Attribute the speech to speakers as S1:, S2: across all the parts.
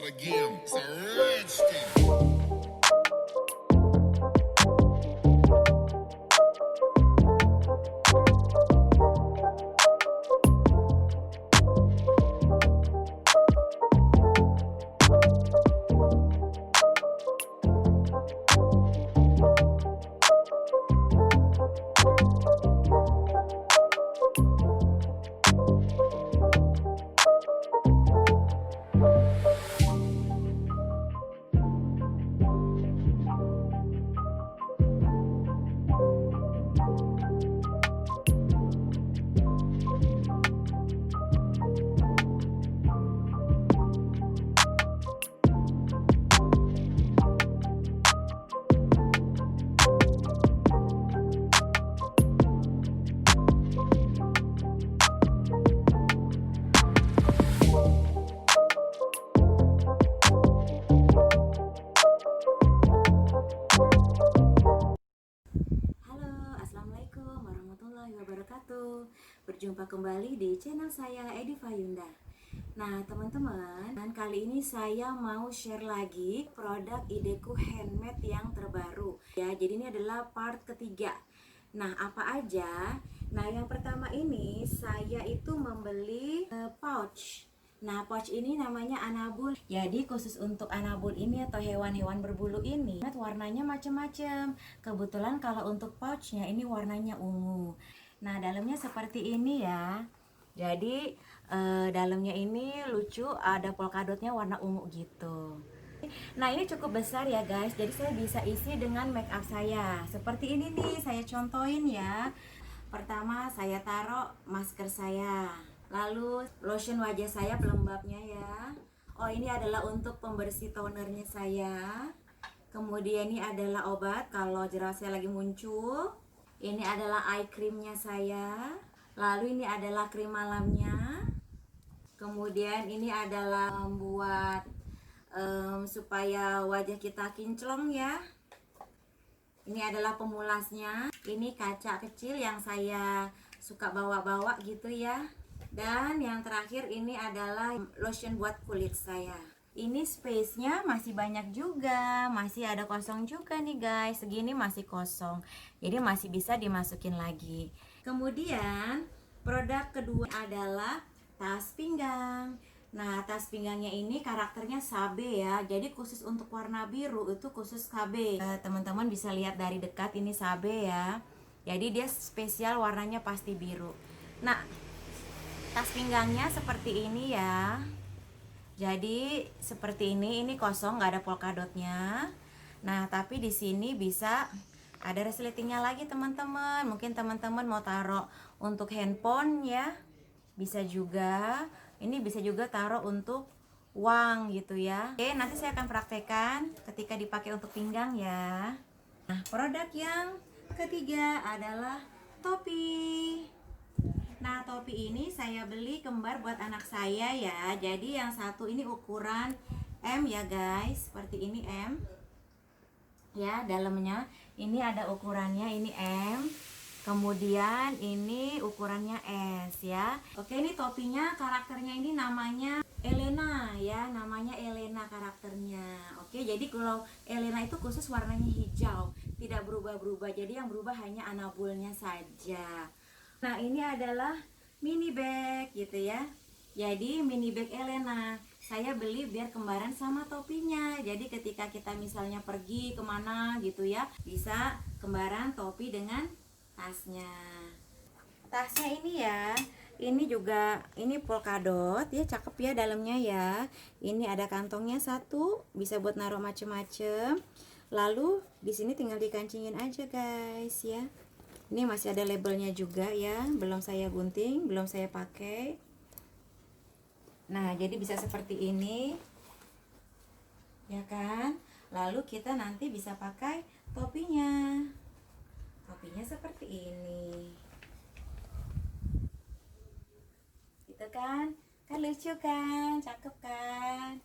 S1: again. It's a rich thing.
S2: Assalamualaikum warahmatullahi wabarakatuh. Berjumpa kembali di channel saya Edifa Yunda. Nah teman-teman, kali ini saya mau share lagi produk ideku handmade yang terbaru ya. Jadi ini adalah part ketiga. Nah apa aja? Nah yang pertama ini saya itu membeli pouch. Nah pouch ini namanya anabul. Jadi khusus untuk anabul ini atau hewan-hewan berbulu ini warnanya macam-macam. Kebetulan kalau untuk pouchnya ini warnanya ungu. Nah dalamnya seperti ini ya. Jadi dalamnya ini lucu, ada polkadotnya warna ungu gitu. Nah ini cukup besar ya guys. Jadi saya bisa isi dengan make up saya. Seperti ini nih, saya contohin ya. Pertama saya taruh masker saya, lalu lotion wajah saya pelembabnya ya. Oh ini adalah untuk pembersih tonernya saya. Kemudian ini adalah obat kalau jerawat saya lagi muncul. Ini adalah eye creamnya saya. Lalu ini adalah krim malamnya. Kemudian ini adalah membuat supaya wajah kita kinclong ya. Ini adalah pemulasnya. Ini kaca kecil yang saya suka bawa-bawa gitu ya. Dan yang terakhir ini adalah lotion buat kulit saya. Ini space-nya masih banyak juga, masih ada kosong juga nih guys. Segini masih kosong, jadi masih bisa dimasukin lagi. Kemudian produk kedua adalah tas pinggang. Nah tas pinggangnya ini karakternya sabe ya. Jadi khusus untuk warna biru itu khusus sabe. Teman-teman bisa lihat dari dekat ini sabe ya. Jadi dia spesial warnanya pasti biru. Nah tas pinggangnya seperti ini ya. Jadi seperti ini kosong, nggak ada polkadotnya. Nah tapi di sini bisa ada resletingnya lagi teman-teman. Mungkin teman-teman mau taruh untuk handphone ya, bisa juga. Ini bisa juga taruh untuk uang gitu ya. Oke nanti saya akan praktekkan ketika dipakai untuk pinggang ya. Nah produk yang ketiga adalah topi. Nah topi ini saya beli kembar buat anak saya ya. Jadi yang satu ini ukuran M ya guys, seperti ini M ya. Dalamnya ini ada ukurannya, ini M. Kemudian ini ukurannya S ya. Oke ini topinya, karakternya ini namanya Elena ya. Namanya Elena karakternya. Oke jadi kalau Elena itu khusus warnanya hijau, tidak berubah-berubah. Jadi yang berubah hanya anabulnya saja. Nah ini adalah mini bag gitu ya. Jadi mini bag Elena saya beli biar kembaran sama topinya. Jadi ketika kita misalnya pergi kemana gitu ya, bisa kembaran topi dengan tasnya. Tasnya ini ya, ini juga ini polkadot ya, cakep ya dalamnya ya. Ini ada kantongnya satu, bisa buat naruh macem-macem. Lalu di sini tinggal dikancingin aja guys ya. Ini masih ada labelnya juga ya, belum saya gunting, belum saya pakai. Nah jadi bisa seperti ini ya kan. Lalu kita nanti bisa pakai topinya. Topinya seperti ini gitu kan lucu kan, cakep kan.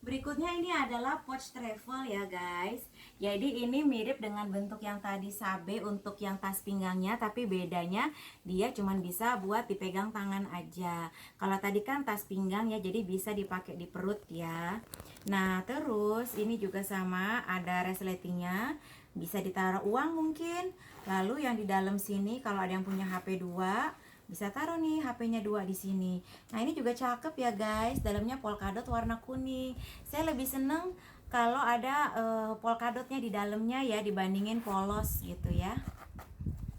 S2: Berikutnya ini adalah pouch travel ya guys. Jadi ini mirip dengan bentuk yang tadi sabe untuk yang tas pinggangnya, tapi bedanya dia cuman bisa buat dipegang tangan aja. Kalau tadi kan tas pinggang ya, jadi bisa dipakai di perut ya. Nah terus ini juga sama, ada resletingnya, bisa ditaruh uang mungkin. Lalu yang di dalam sini kalau ada yang punya HP 2 bisa taruh nih HP-nya 2 di sini. Nah, ini juga cakep ya guys. Dalamnya polkadot warna kuning. Saya lebih seneng kalau ada polkadotnya di dalamnya ya dibandingin polos gitu ya.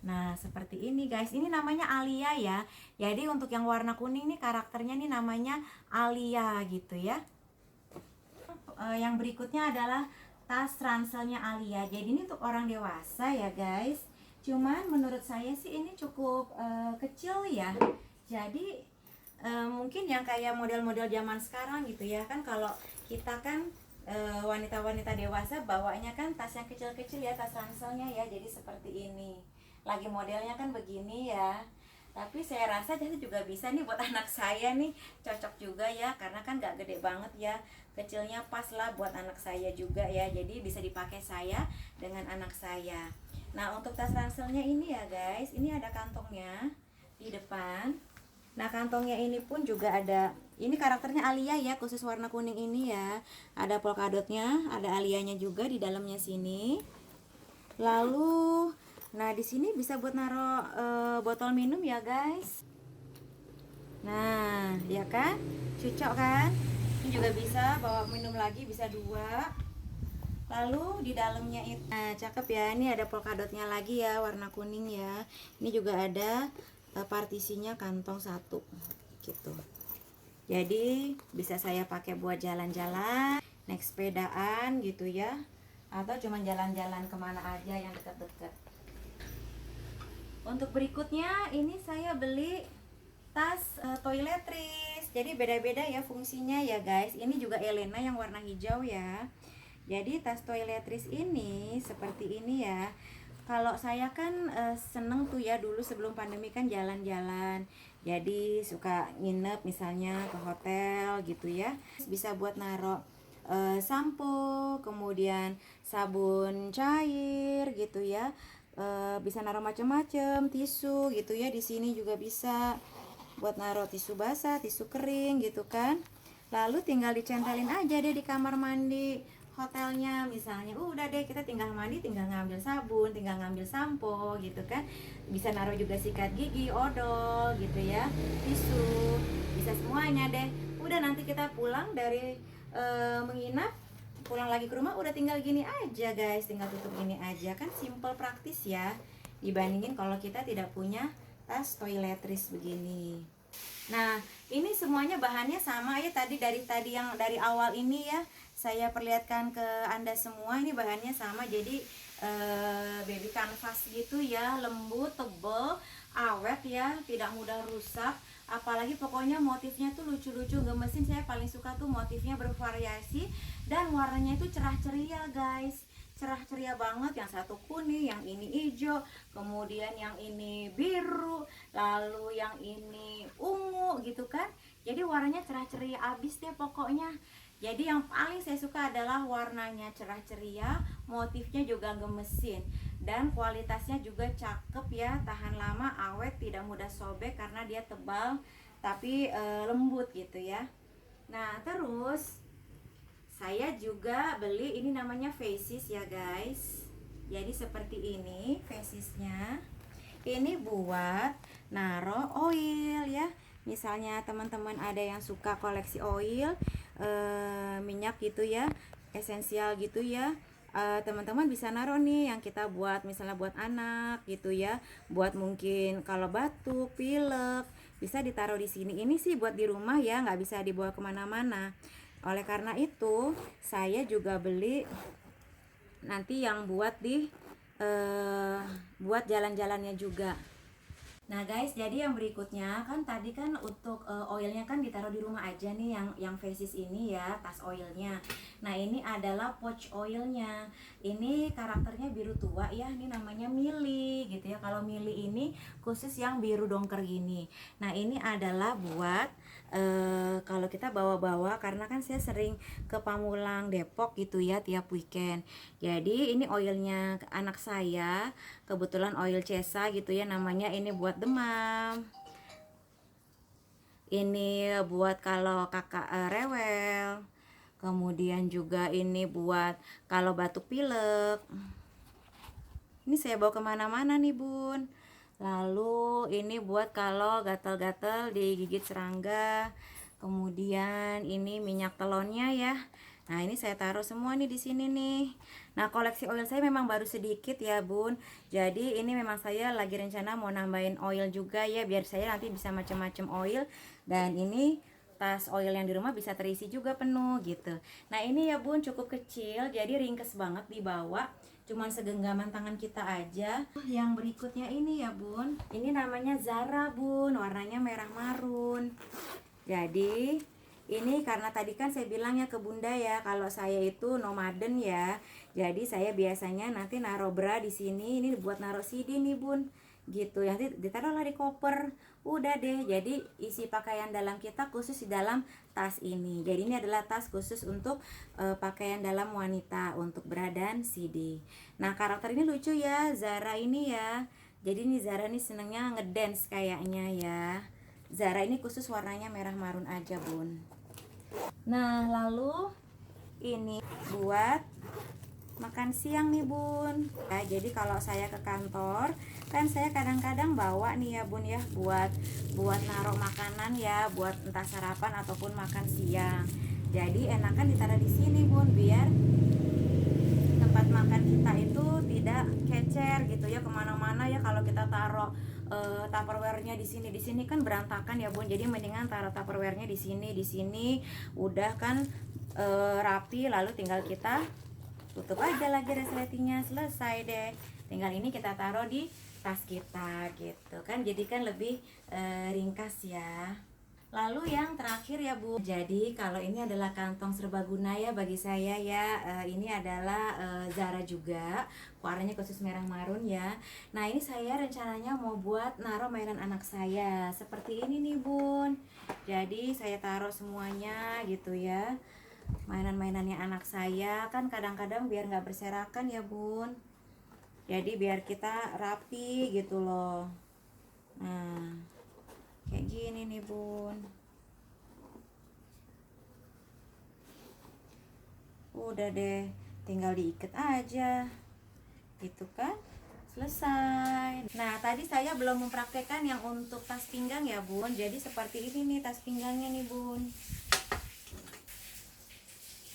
S2: Nah, seperti ini guys. Ini namanya Alia ya. Jadi untuk yang warna kuning nih karakternya nih namanya Alia gitu ya. Yang berikutnya adalah tas ranselnya Alia. Jadi ini untuk orang dewasa ya guys. Cuman menurut saya sih ini cukup kecil ya. Jadi mungkin yang kayak model-model zaman sekarang gitu ya. Kan kalau kita kan wanita-wanita dewasa bawanya kan tas yang kecil-kecil ya, tas ranselnya ya. Jadi seperti ini. Lagi modelnya kan begini ya. Tapi saya rasa jadi juga bisa nih buat anak saya nih, cocok juga ya, karena kan gak gede banget ya, kecilnya pas lah buat anak saya juga ya. Jadi bisa dipakai saya dengan anak saya. Nah untuk tas ranselnya ini ya guys, ini ada kantongnya di depan. Nah kantongnya ini pun juga ada, ini karakternya Alia ya, khusus warna kuning ini ya. Ada polkadotnya, ada Alianya juga di dalamnya sini. Lalu nah di sini bisa buat naruh botol minum ya guys. Nah ya kan, cocok kan. Ini juga bisa bawa minum lagi, bisa 2. Lalu di dalamnya itu, nah cakep ya, ini ada polkadotnya lagi ya, warna kuning ya. Ini juga ada partisinya kantong 1 gitu. Jadi bisa saya pakai buat jalan-jalan, naik sepedaan gitu ya, atau cuma jalan-jalan kemana aja yang dekat-dekat. Untuk berikutnya ini saya beli tas toiletries. Jadi beda-beda ya fungsinya ya guys. Ini juga Elena yang warna hijau ya. Jadi tas toiletries ini seperti ini ya. Kalau saya kan seneng tuh ya, dulu sebelum pandemi kan jalan-jalan. Jadi suka nginep misalnya ke hotel gitu ya. Bisa buat naruh sampo, kemudian sabun cair gitu ya. Bisa naruh macam-macam, tisu gitu ya. Di sini juga bisa buat naruh tisu basah, tisu kering gitu kan. Lalu tinggal dicentelin aja deh di kamar mandi hotelnya misalnya. Udah deh, kita tinggal mandi, tinggal ngambil sabun, tinggal ngambil sampo gitu kan. Bisa naruh juga sikat gigi, odol gitu ya, tisu, bisa semuanya deh. Udah nanti kita pulang dari menginap, pulang lagi ke rumah udah tinggal gini aja guys, tinggal tutup gini aja kan, simple praktis ya, dibandingin kalau kita tidak punya tas toiletries begini. Nah ini semuanya bahannya sama ya, dari yang dari awal ini ya saya perlihatkan ke anda semua, ini bahannya sama. Jadi baby canvas gitu ya, lembut, tebel, awet ya, tidak mudah rusak. Apalagi pokoknya motifnya tuh lucu-lucu, gemesin. Saya paling suka tuh motifnya bervariasi dan warnanya itu cerah ceria guys, cerah ceria banget. Yang satu kuning, yang ini hijau, kemudian yang ini biru, lalu yang ini ungu gitu kan. Jadi warnanya cerah ceria abis deh pokoknya. Jadi yang paling saya suka adalah warnanya cerah ceria, motifnya juga gemesin, dan kualitasnya juga cakep ya, tahan lama, awet, tidak mudah sobek karena dia tebal tapi lembut gitu ya. Nah terus saya juga beli ini namanya faces ya guys. Jadi seperti ini facesnya. Ini buat naruh oil ya. Misalnya teman-teman ada yang suka koleksi oil, minyak gitu ya, esensial gitu ya, teman-teman bisa naruh nih yang kita buat, misalnya buat anak gitu ya, buat mungkin kalau batuk, pilek, bisa ditaruh di sini. Ini sih buat di rumah ya, nggak bisa dibawa kemana-mana. Oleh karena itu saya juga beli nanti yang buat di buat jalan-jalannya juga. Nah guys, jadi yang berikutnya kan tadi kan untuk oilnya kan ditaruh di rumah aja nih, yang faces ini ya, tas oilnya. Nah ini adalah pouch oilnya. Ini karakternya biru tua ya, ini namanya Mili gitu ya. Kalau Mili ini khusus yang biru dongker gini. Nah ini adalah buat kalau kita bawa-bawa, karena kan saya sering ke Pamulang Depok gitu ya tiap weekend. Jadi ini oilnya anak saya, kebetulan oil Cesa gitu ya namanya, ini buat demam, ini buat kalau kakak rewel, kemudian juga ini buat kalau batuk pilek. Ini saya bawa kemana-mana nih bun. Lalu ini buat kalau gatal-gatal digigit serangga. Kemudian ini minyak telonnya ya. Nah ini saya taruh semua nih di sini nih. Nah koleksi oil saya memang baru sedikit ya bun. Jadi ini memang saya lagi rencana mau nambahin oil juga ya, biar saya nanti bisa macam-macam oil. Dan ini tas oil yang di rumah bisa terisi juga penuh gitu. Nah ini ya bun cukup kecil, jadi ringkes banget dibawa, cuman segenggaman tangan kita aja. Yang berikutnya ini ya bun, ini namanya Zara bun, warnanya merah marun. Jadi ini karena tadi kan saya bilang ya ke bunda ya, kalau saya itu nomaden ya, jadi saya biasanya nanti naruh bra di sini, ini buat naruh CD nih bun, gitu. Nanti ditaruhlah di koper, udah deh. Jadi isi pakaian dalam kita khusus di dalam tas ini. Jadi ini adalah tas khusus untuk pakaian dalam wanita, untuk bra dan CD. Nah karakter ini lucu ya Zara ini ya. Jadi nih Zara nih senengnya ngedance kayaknya ya. Zara ini khusus warnanya merah marun aja bun. Nah lalu ini buat makan siang nih bun ya. Jadi kalau saya ke kantor kan saya kadang-kadang bawa nih ya bun ya, buat naruh makanan ya, buat entah sarapan ataupun makan siang. Jadi enakan ditaruh di sini bun, biar tempat makan kita itu tidak kecer gitu ya kemana-mana ya. Kalau kita taruh tupperware-nya di sini kan berantakan ya bun. Jadi mendingan taruh tupperware-nya di sini udah kan rapi, lalu tinggal kita tutup aja lagi resletingnya, selesai deh. Tinggal ini kita taruh di tas kita gitu kan, jadi kan lebih ringkas ya. Lalu yang terakhir ya Bu, jadi kalau ini adalah kantong serbaguna ya bagi saya ya. Ini adalah Zara juga, warnanya khusus merah marun ya. Nah ini saya rencananya mau buat naruh mainan anak saya seperti ini nih bun. Jadi saya taruh semuanya gitu ya, mainan-mainannya anak saya. Kan kadang-kadang biar nggak berserakan ya bun, jadi biar kita rapi gitu loh. Nah kayak gini nih bun, udah deh tinggal diikat aja gitu kan, selesai. Nah tadi saya belum mempraktekkan yang untuk tas pinggang ya bun. Jadi seperti ini nih tas pinggangnya nih bun.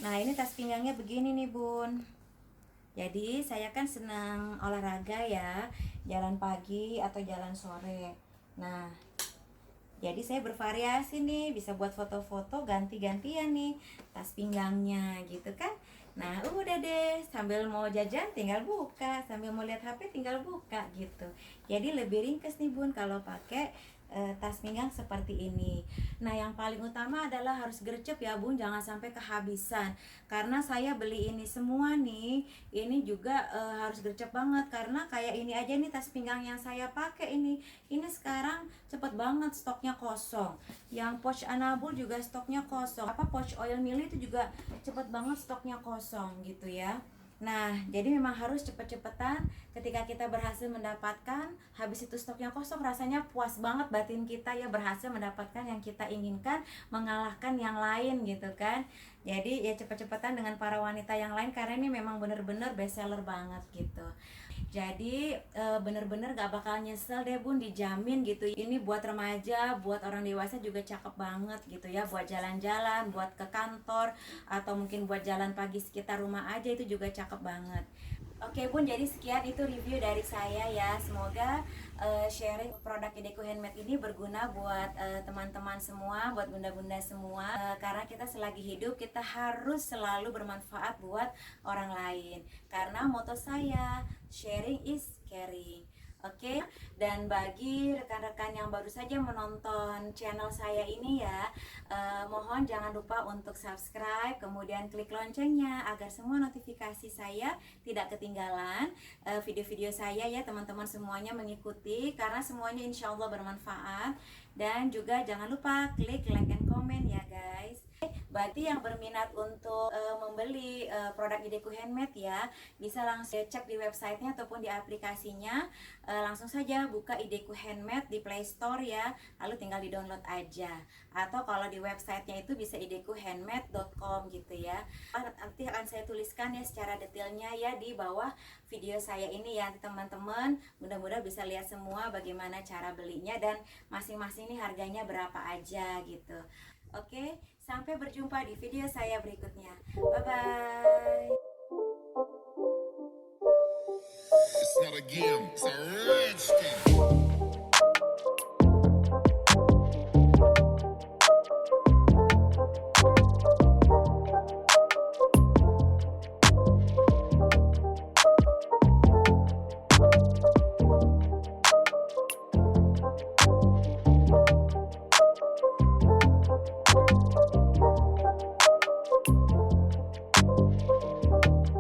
S2: Nah ini tas pinggangnya begini nih bun. Jadi saya kan senang olahraga ya, jalan pagi atau jalan sore. Nah jadi saya bervariasi nih, bisa buat foto-foto ganti-gantian nih tas pinggangnya gitu kan. Nah udah deh, sambil mau jajan tinggal buka, sambil mau lihat HP tinggal buka gitu. Jadi lebih ringkas nih bun kalau pakai tas pinggang seperti ini. Nah yang paling utama adalah harus gercep ya bun, jangan sampai kehabisan. Karena saya beli ini semua nih, ini juga harus gercep banget. Karena kayak ini aja nih tas pinggang yang saya pakai ini sekarang cepet banget stoknya kosong. Yang pouch anabul juga stoknya kosong. Pouch oil mili itu juga cepet banget stoknya kosong gitu ya. Nah, jadi memang harus cepet-cepetan. Ketika kita berhasil mendapatkan, habis itu stoknya kosong, rasanya puas banget batin kita ya, berhasil mendapatkan yang kita inginkan, mengalahkan yang lain gitu kan. Jadi ya cepet-cepetan dengan para wanita yang lain, karena ini memang bener-bener best seller banget gitu. Jadi bener-bener gak bakal nyesel deh bun, dijamin gitu. Ini buat remaja, buat orang dewasa juga cakep banget gitu ya. Buat jalan-jalan, buat ke kantor, atau mungkin buat jalan pagi sekitar rumah aja itu juga cakep banget. Oke bun, jadi sekian itu review dari saya ya. Semoga sharing produk Ideco Handmade ini berguna buat teman-teman semua, buat bunda-bunda semua. Karena kita selagi hidup kita harus selalu bermanfaat buat orang lain. Karena moto saya, sharing is caring. Oke, dan bagi rekan-rekan yang baru saja menonton channel saya ini ya, mohon jangan lupa untuk subscribe, kemudian klik loncengnya agar semua notifikasi saya tidak ketinggalan video-video saya ya teman-teman semuanya mengikuti, karena semuanya insya Allah bermanfaat. Dan juga jangan lupa klik like and comment ya guys. Bagi yang berminat untuk membeli produk Ideku Handmade ya, bisa langsung cek di websitenya ataupun di aplikasinya. Langsung saja buka Ideku Handmade di Play Store ya, lalu tinggal di download aja. Atau kalau di websitenya itu bisa idekuhandmade.com gitu ya. Nanti akan saya tuliskan ya secara detailnya ya di bawah video saya ini ya teman-teman. Mudah-mudahan bisa lihat semua bagaimana cara belinya dan masing-masing ini harganya berapa aja gitu. Oke, sampai berjumpa di video saya berikutnya. Bye-bye.
S1: It's not a game, it's a rich